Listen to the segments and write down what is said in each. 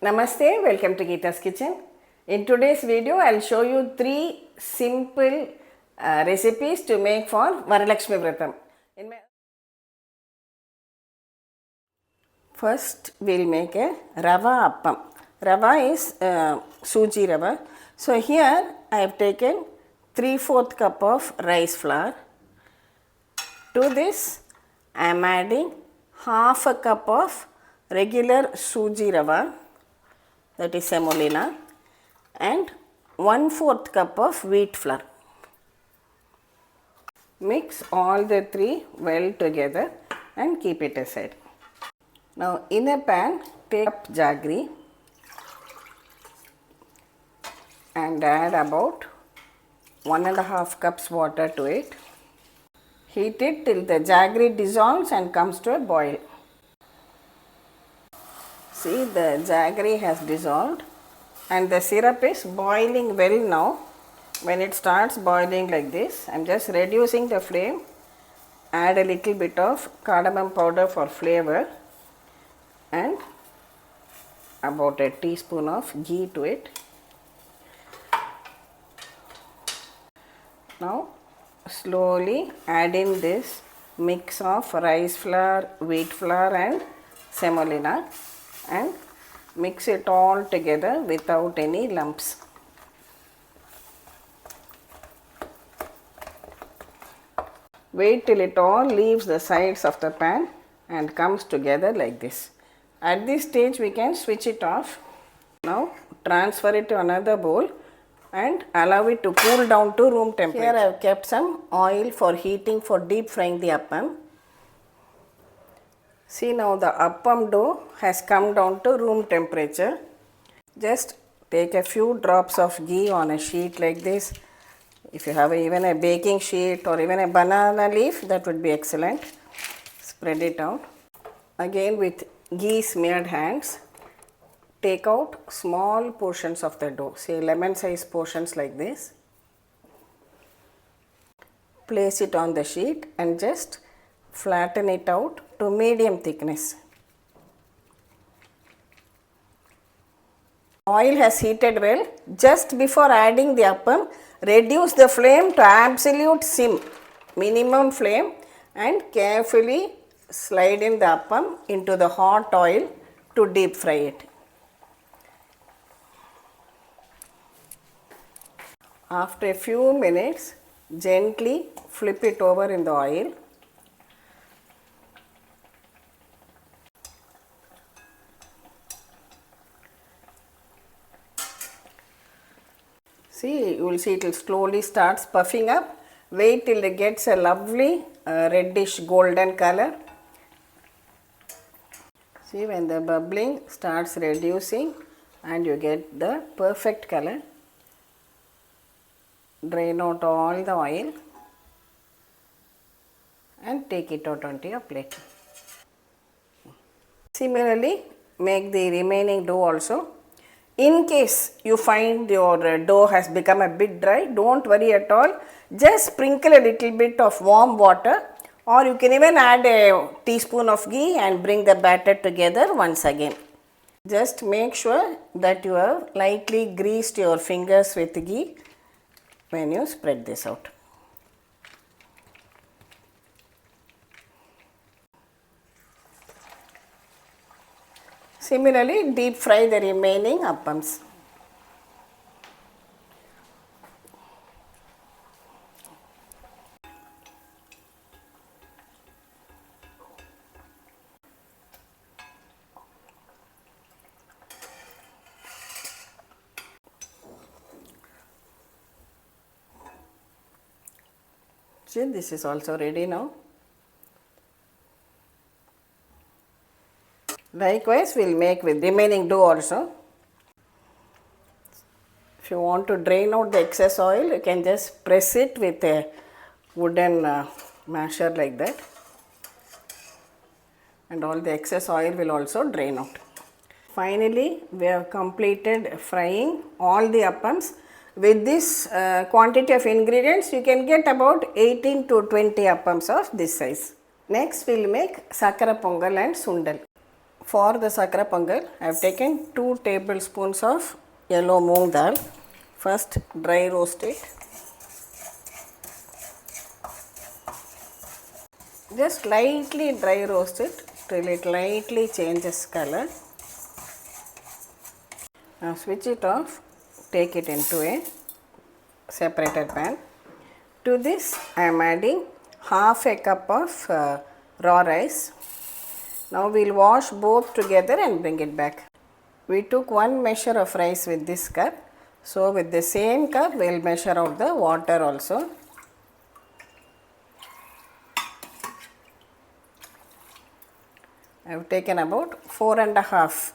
Namaste, welcome to Geeta's Kitchen. In today's video, I will show you 3 simple recipes to make for Varalakshmi Vratham. First, we will make a Rava Appam. Rava is Shoji Rava. So, here I have taken 3/4 cup of rice flour. To this, I am adding half a cup of regular Shoji Rava, that is semolina, and 1/4 cup of wheat flour. Mix all the 3 well together and keep it aside. Now in a pan, take up Jaggery and add about 1.5 cups water to it. Heat it till the Jaggery dissolves and comes to a boil. See, the Jaggery has dissolved and the syrup is boiling well now. When it starts boiling like this, I am just reducing the flame, add a little bit of cardamom powder for flavor and about a teaspoon of ghee to it. Now slowly add in this mix of rice flour, wheat flour and semolina and mix it all together without any lumps. Wait till it all leaves the sides of the pan and comes together like this. At this stage we can switch it off. Now transfer it to another bowl and allow it to cool down to room temperature. Here I have kept some oil for heating for deep frying the appam. See, now the appam dough has come down to room temperature. Just take a few drops of ghee on a sheet like this. If you have even a baking sheet or even a banana leaf, that would be excellent. Spread it out. Again with ghee smeared hands, take out small portions of the dough, say lemon size portions like this. Place it on the sheet and just flatten it out to medium thickness. Oil has heated well. Just before adding the appam, reduce the flame to absolute minimum flame, and carefully slide in the appam into the hot oil to deep fry it. After a few minutes, gently flip it over in the oil. See, you will see it will slowly starts puffing up. Wait till it gets a lovely reddish golden color. See, when the bubbling starts reducing and you get the perfect color, drain out all the oil and take it out onto your plate. Similarly, make the remaining dough also. In case you find your dough has become a bit dry, don't worry at all. Just sprinkle a little bit of warm water, or you can even add a teaspoon of ghee and bring the batter together once again. Just make sure that you have lightly greased your fingers with ghee when you spread this out. Similarly, deep fry the remaining appams. See, this is also ready now. Likewise, we will make with remaining dough also. If you want to drain out the excess oil, you can just press it with a wooden masher like that, and all the excess oil will also drain out. Finally, we have completed frying all the appams. With this quantity of ingredients, you can get about 18 to 20 appams of this size. Next, we will make Sakkarai Pongal and Sundal. For the sakra pongal, I have taken 2 tablespoons of yellow moong dal. First dry roast it. Just lightly dry roast it till it lightly changes color. Now switch it off, take it into a separated pan. To this I am adding half a cup of raw rice. Now we will wash both together and bring it back. We took 1 measure of rice with this cup. So with the same cup we will measure out the water also. I have taken about 4.5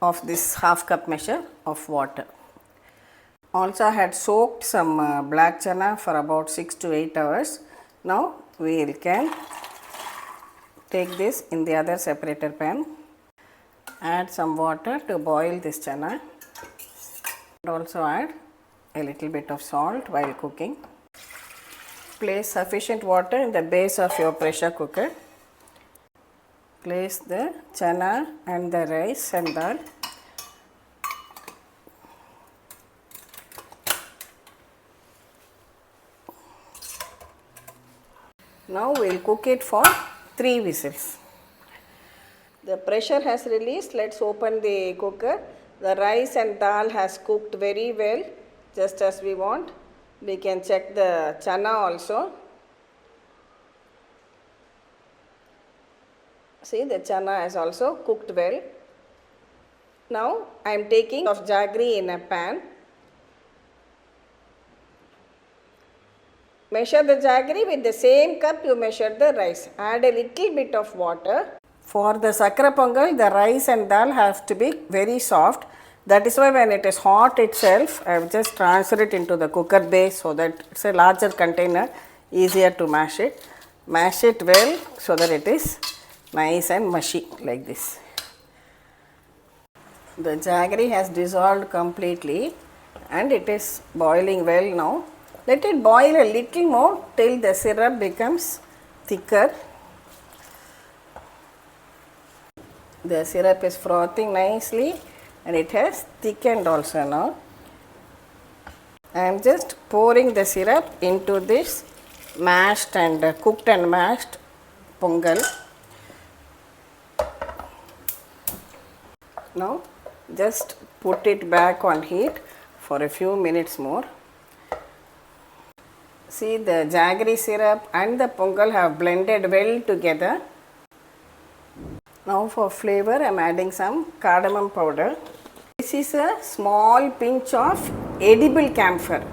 of this half cup measure of water. Also I had soaked some black chana for about 6 to 8 hours. Now we can take this in the other separator pan. Add some water to boil this chana. And also add a little bit of salt while cooking. Place sufficient water in the base of your pressure cooker. Place the chana and the rice and dal. Now we will cook it for 3 whistles. The pressure has released. Let's open the cooker. The rice and dal has cooked very well, just as we want. We can check the chana also. See, the chana has also cooked well. Now I am taking of jaggery in a pan. Measure the jaggery with the same cup you measured the rice. Add a little bit of water. For the sakra pongal, the rice and dal have to be very soft. That is why when it is hot itself, I have just transferred it into the cooker base so that it's a larger container, easier to mash it. Mash it well so that it is nice and mushy like this. The jaggery has dissolved completely and it is boiling well now. Let it boil a little more till the syrup becomes thicker. The syrup is frothing nicely and it has thickened also now. I am just pouring the syrup into this mashed and cooked and mashed pongal. Now just put it back on heat for a few minutes more. See, the jaggery syrup and the pongal have blended well together. Now for flavor I am adding some cardamom powder. This is a small pinch of edible camphor,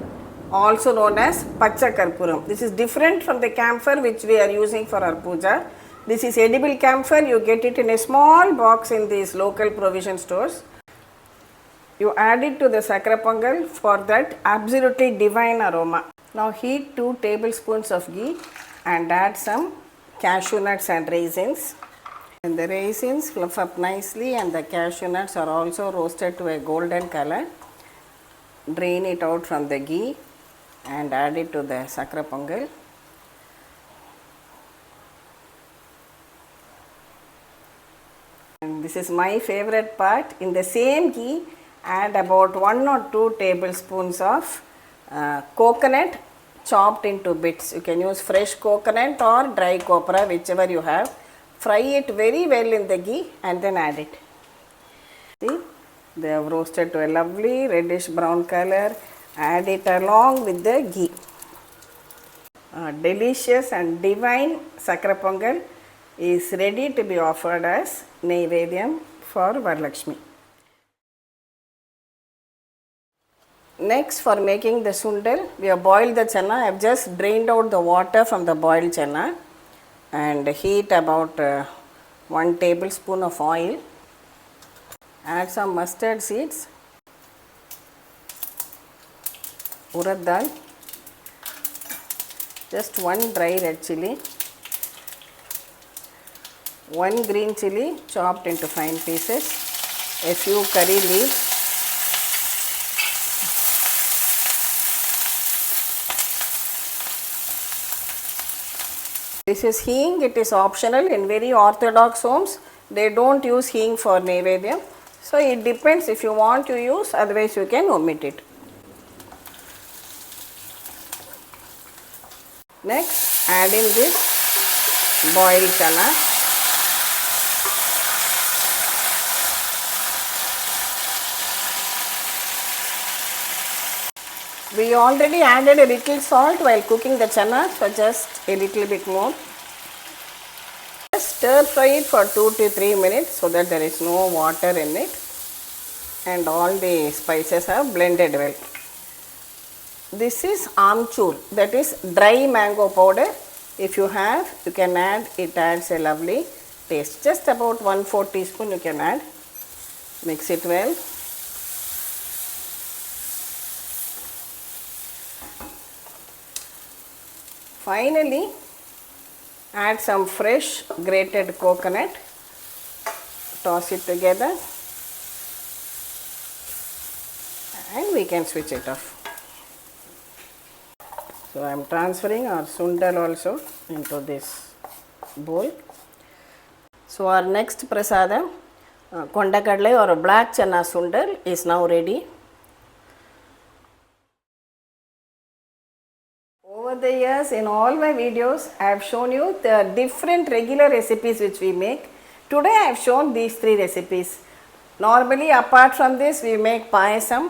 also known as pacha karpuram. This is different from the camphor which we are using for our puja. This is edible camphor. You get it in a small box in these local provision stores. You add it to the sakra pongal for that absolutely divine aroma. Now heat 2 tablespoons of ghee and add some cashew nuts and raisins. And the raisins fluff up nicely and the cashew nuts are also roasted to a golden color. Drain it out from the ghee and add it to the sakra pongal. And this is my favorite part. In the same ghee, add about 1 or 2 tablespoons of coconut chopped into bits. You can use fresh coconut or dry copra, whichever you have. Fry it very well in the ghee and then add it. See, they have roasted to a lovely reddish brown color. Add it along with the ghee. Delicious and divine sakra pongal is ready to be offered as Naivedyam for Varalakshmi. Next, for making the Sundal, we have boiled the chana. I have just drained out the water from the boiled chana and heat about 1 tablespoon of oil. Add some mustard seeds, urad dal, just 1 dry red chilli, 1 green chilli chopped into fine pieces, a few curry leaves, this is hing. It is optional. In very orthodox homes They don't use hing for Naivedyam. So it depends, if you want to use, otherwise you can omit it. Next, add in this boiled chana. We already added a little salt while cooking the chana, so just a little bit more. Just stir fry it for 2 to 3 minutes so that there is no water in it and all the spices are blended well. This is Amchur, that is dry mango powder. If you have, you can add, it adds a lovely taste. Just about 1/4 teaspoon you can add. Mix it well. Finally, add some fresh grated coconut. Toss it together and we can switch it off. So I am transferring our Sundal also into this bowl. So our next prasadam, Kondakadlai or black chana Sundal is now ready. Over the years, in all my videos, I have shown you the different regular recipes which we make. Today I have shown these 3 recipes. Normally, apart from this, we make payasam.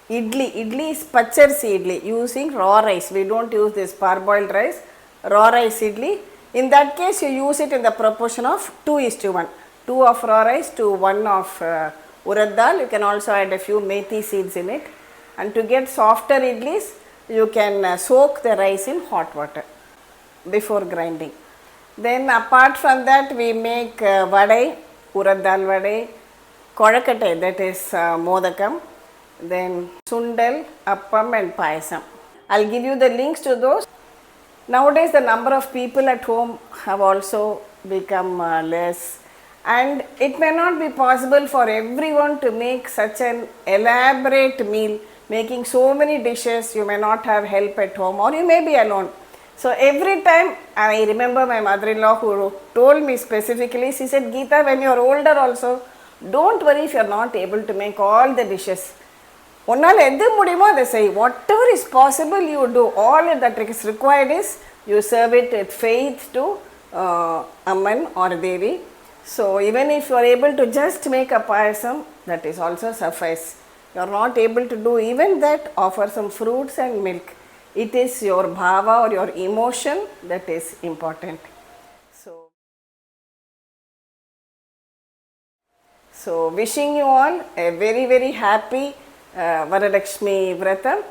Idli. Idli is pacharsi idli using raw rice. We don't use this parboiled rice. Raw rice idli. In that case, you use it in the proportion of 2:1. 2 of raw rice to 1 of urad dal. You can also add a few methi seeds in it. And to get softer idlis, you can soak the rice in hot water before grinding. Then apart from that, we make vadai, urad dal vadai, kodakate, that is modakam, then Sundal, Appam and Payasam. I'll give you the links to those. Nowadays the number of people at home have also become less, and it may not be possible for everyone to make such an elaborate meal. Making so many dishes, you may not have help at home or you may be alone. So every time, I remember my mother-in-law who told me specifically, she said, Geeta, when you are older also, don't worry if you are not able to make all the dishes. Whatever is possible you do. All that is required is you serve it with faith to Amman or Devi. So even if you are able to just make a payasam, that is also suffice. You are not able to do even that, offer some fruits and milk. It is your bhava or your emotion that is important. So wishing you all a very happy Varalakshmi Vratam.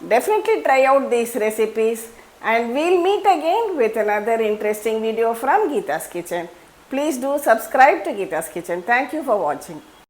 Definitely try out these recipes and we'll meet again with another interesting video from Geeta's Kitchen. Please do subscribe to Geeta's Kitchen. Thank you for watching.